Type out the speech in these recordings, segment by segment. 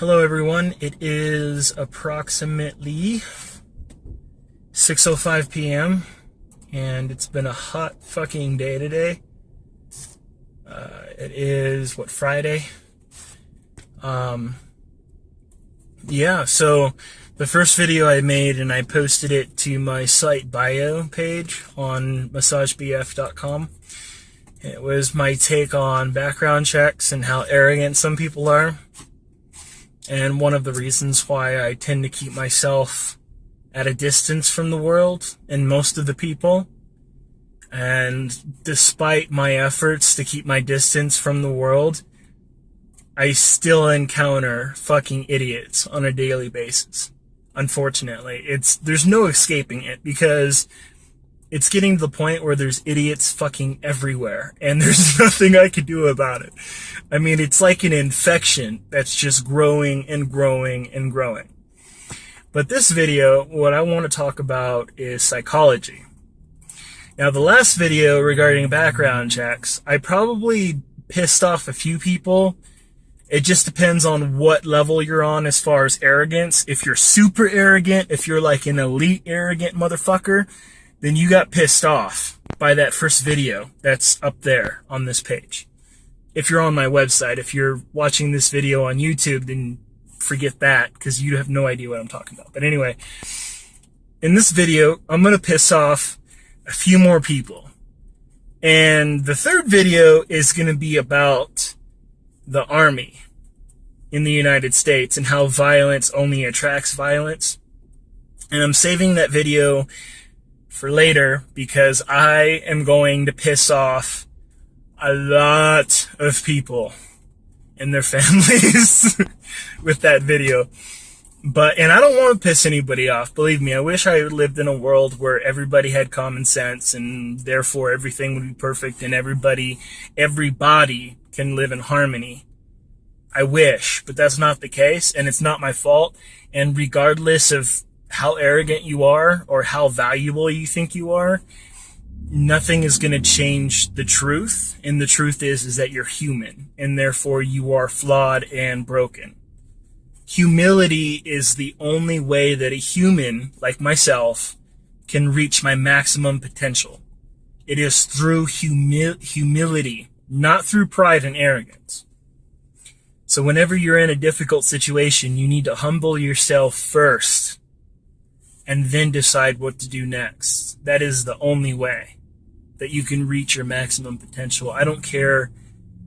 Hello everyone, it is approximately 6:05 p.m. and it's been a hot fucking day today. It is, Friday? Yeah, so the first video I made, and I posted it to my site bio page on massagebf.com. It was my take on background checks and how arrogant some people are. And one of the reasons why I tend to keep myself at a distance from the world and most of the people. And despite my efforts to keep my distance from the world, I still encounter fucking idiots on a daily basis. Unfortunately, there's no escaping it, because it's getting to the point where there's idiots fucking everywhere, and there's nothing I can do about it. I mean, it's like an infection that's just growing and growing and growing. But this video, what I want to talk about is psychology. Now, the last video regarding background checks, I probably pissed off a few people. It just depends on what level you're on as far as arrogance. If you're super arrogant, if you're like an elite arrogant motherfucker, then you got pissed off by that first video that's up there on this page. If you're on my website, if you're watching this video on YouTube, then forget that, because you have no idea what I'm talking about. But anyway, in this video, I'm going to piss off a few more people. And the third video is going to be about the Army in the United States and how violence only attracts violence. And I'm saving that video for later because I am going to piss off a lot of people and their families with that video. And I don't want to piss anybody off. Believe me, I wish I lived in a world where everybody had common sense and therefore everything would be perfect and everybody can live in harmony. I wish, but that's not the case, and it's not my fault. And regardless of how arrogant you are or how valuable you think you are, nothing is going to change the truth. And the truth is that you're human, and therefore you are flawed and broken. Humility is the only way that a human like myself can reach my maximum potential. It is through humility, not through pride and arrogance. So whenever you're in a difficult situation, you need to humble yourself first and then decide what to do next. That is the only way that you can reach your maximum potential. I don't care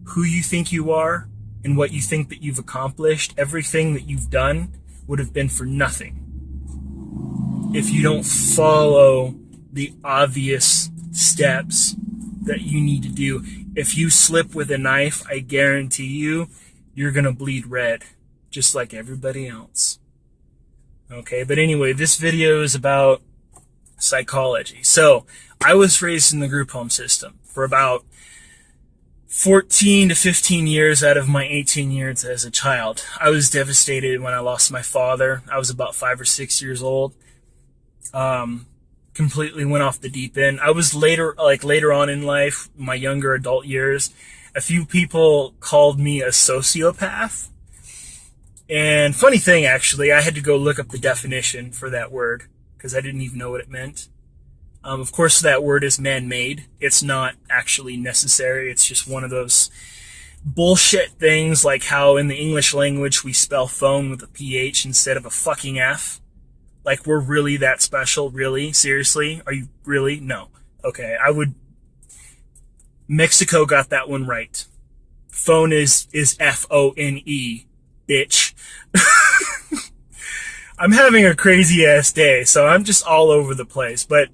who you think you are and what you think that you've accomplished. Everything that you've done would have been for nothing if you don't follow the obvious steps that you need to do. If you slip with a knife, I guarantee you're going to bleed red, just like everybody else. Okay, but anyway, this video is about psychology. So, I was raised in the group home system for about 14 to 15 years out of my 18 years as a child. I was devastated when I lost my father. I was about 5 or 6 years old. Completely went off the deep end. I was later on in life, my younger adult years, a few people called me a sociopath. And funny thing, actually, I had to go look up the definition for that word because I didn't even know what it meant. Of course, that word is man-made. It's not actually necessary. It's just one of those bullshit things, like how in the English language we spell phone with a PH instead of a fucking F. Like, we're really that special? Really? Seriously? Are you really? No. Okay, Mexico got that one right. Phone is F-O-N-E, bitch. I'm having a crazy ass day, so I'm just all over the place. But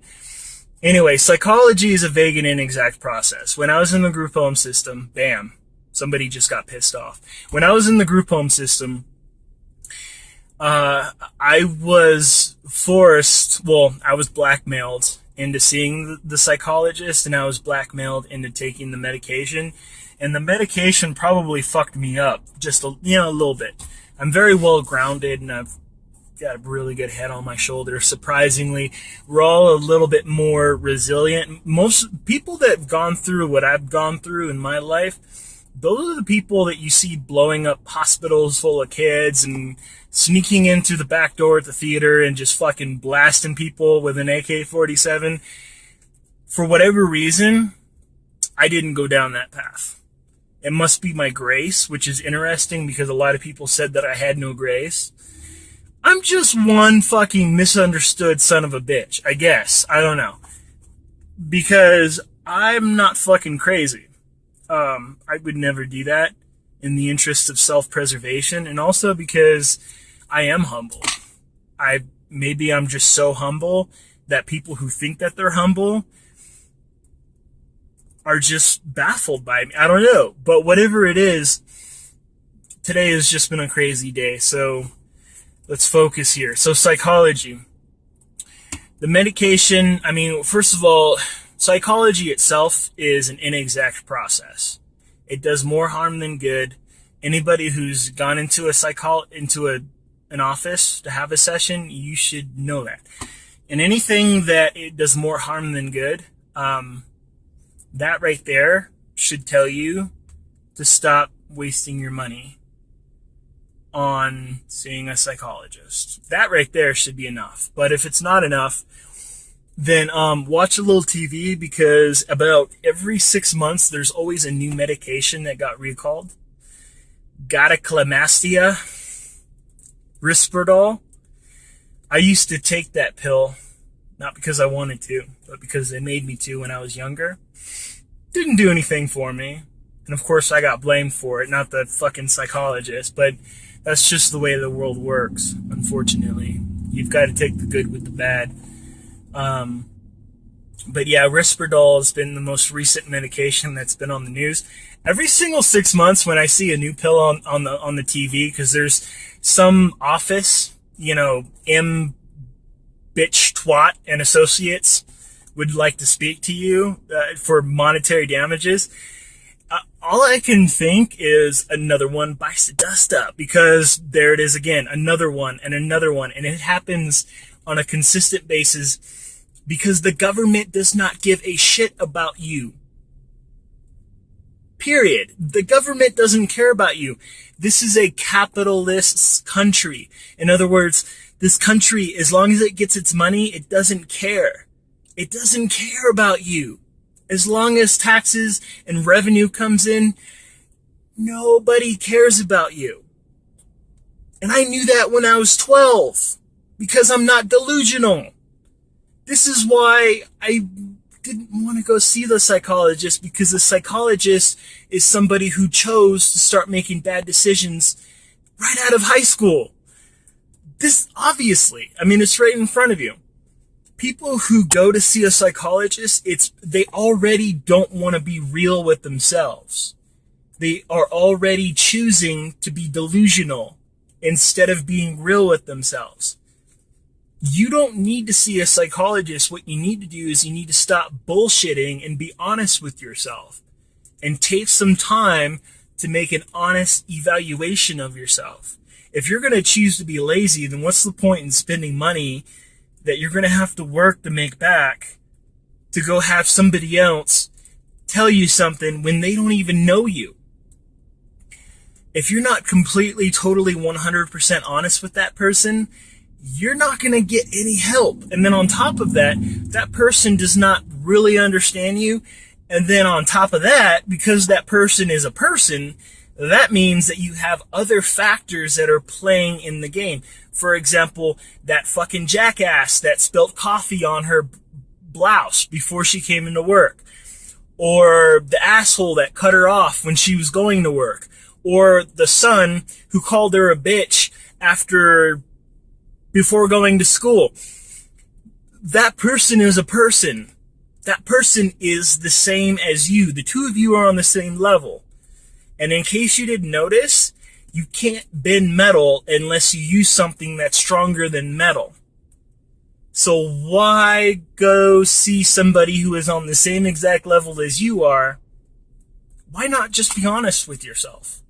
anyway, psychology is a vague and inexact process. When I was in the group home system, bam, somebody just got pissed off. When I was in the group home system, I was blackmailed into seeing the psychologist, and I was blackmailed into taking the medication. And the medication probably fucked me up just a little bit. I'm very well grounded, and I've got a really good head on my shoulders. Surprisingly, we're all a little bit more resilient. Most people that have gone through what I've gone through in my life, those are the people that you see blowing up hospitals full of kids and sneaking in through the back door at the theater and just fucking blasting people with an AK-47. For whatever reason, I didn't go down that path. It must be my grace, which is interesting because a lot of people said that I had no grace. I'm just one fucking misunderstood son of a bitch, I guess. I don't know. Because I'm not fucking crazy. I would never do that in the interest of self-preservation, and also because I am humble. Maybe I'm just so humble that people who think that they're humble are just baffled by me. I don't know. But whatever it is, today has just been a crazy day. So let's focus here. So psychology. The medication, I mean, first of all, psychology itself is an inexact process. It does more harm than good. Anybody who's gone into an office to have a session, you should know that. And anything that it does more harm than good, that right there should tell you to stop wasting your money on seeing a psychologist. That right there should be enough. But if it's not enough, then watch a little TV, because about every 6 months there's always a new medication that got recalled. Gonoclamastia, Risperdal. I used to take that pill, not because I wanted to, but because they made me to when I was younger. Didn't do anything for me. And of course I got blamed for it, not the fucking psychologist, but that's just the way the world works, unfortunately. You've got to take the good with the bad. But yeah, Risperdal has been the most recent medication that's been on the news. Every single 6 months when I see a new pill on the TV, because there's some office, you know, M. Bitch Twat and Associates would like to speak to you for monetary damages. All I can think is another one bites the dust up, because there it is again, another one and another one. And it happens on a consistent basis because the government does not give a shit about you. Period. The government doesn't care about you. This is a capitalist country. In other words, this country, as long as it gets its money, it doesn't care. It doesn't care about you. As long as taxes and revenue comes in, nobody cares about you. And I knew that when I was 12, because I'm not delusional. This is why I didn't want to go see the psychologist, because the psychologist is somebody who chose to start making bad decisions right out of high school. This, obviously, I mean, it's right in front of you. People who go to see a psychologist, they already don't want to be real with themselves. They are already choosing to be delusional instead of being real with themselves. You don't need to see a psychologist. What you need to do is you need to stop bullshitting and be honest with yourself, and take some time to make an honest evaluation of yourself. If you're going to choose to be lazy, then what's the point in spending money that you're going to have to work to make back to go have somebody else tell you something when they don't even know you? If you're not completely, totally 100% honest with that person, you're not going to get any help. And then on top of that, that person does not really understand you. And then on top of that, because that person is a person, that means that you have other factors that are playing in the game. For example, that fucking jackass that spilled coffee on her blouse before she came into work. Or the asshole that cut her off when she was going to work. Or the son who called her a bitch before going to school. That person is a person. That person is the same as you. The two of you are on the same level. And in case you didn't notice, you can't bend metal unless you use something that's stronger than metal. So why go see somebody who is on the same exact level as you are? Why not just be honest with yourself?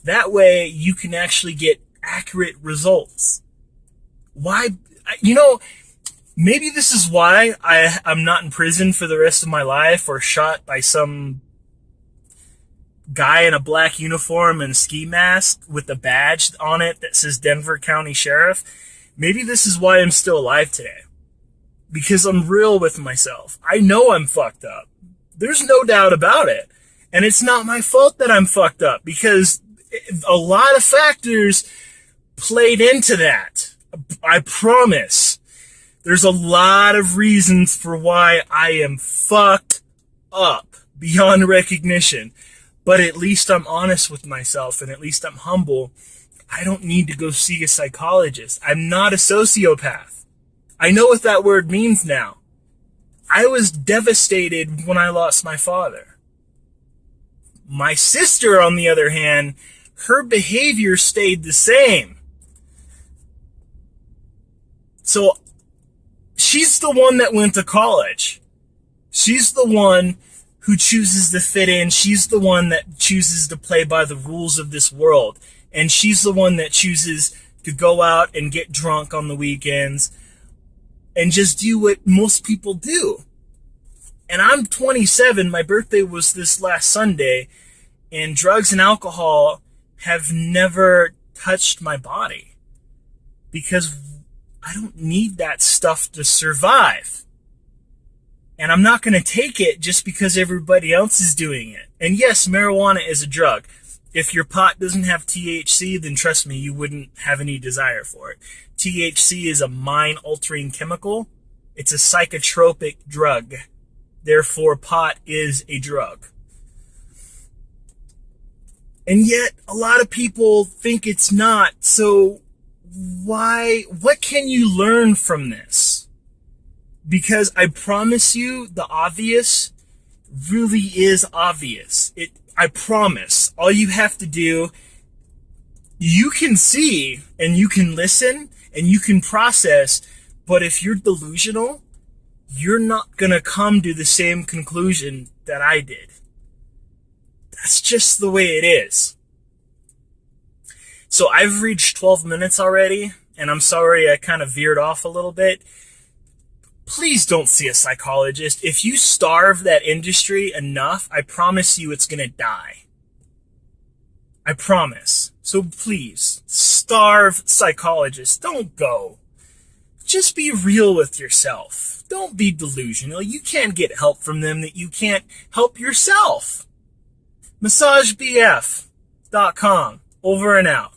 That way you can actually get accurate results. Why, maybe this is why I'm not in prison for the rest of my life, or shot by some guy in a black uniform and ski mask with a badge on it that says Denver County Sheriff. Maybe this is why I'm still alive today. Because I'm real with myself. I know I'm fucked up. There's no doubt about it. And it's not my fault that I'm fucked up, because a lot of factors played into that. I promise. There's a lot of reasons for why I am fucked up beyond recognition. But at least I'm honest with myself, and at least I'm humble. I don't need to go see a psychologist. I'm not a sociopath. I know what that word means now. I was devastated when I lost my father. My sister, on the other hand, her behavior stayed the same. So she's the one that went to college. She's the one who chooses to fit in. She's the one that chooses to play by the rules of this world. And she's the one that chooses to go out and get drunk on the weekends and just do what most people do. And I'm 27. My birthday was this last Sunday, and drugs and alcohol have never touched my body because I don't need that stuff to survive. And I'm not going to take it just because everybody else is doing it. And yes, marijuana is a drug. If your pot doesn't have THC, then trust me, you wouldn't have any desire for it. THC is a mind-altering chemical. It's a psychotropic drug. Therefore, pot is a drug. And yet, a lot of people think it's not. So, what can you learn from this? Because I promise you, the obvious really is obvious. I promise. All you have to do, you can see and you can listen and you can process, but if you're delusional, you're not going to come to the same conclusion that I did. That's just the way it is. So I've reached 12 minutes already, and I'm sorry I kind of veered off a little bit. Please don't see a psychologist. If you starve that industry enough, I promise you it's going to die. I promise. So please, starve psychologists. Don't go. Just be real with yourself. Don't be delusional. You can't get help from them that you can't help yourself. MassageBF.com. Over and out.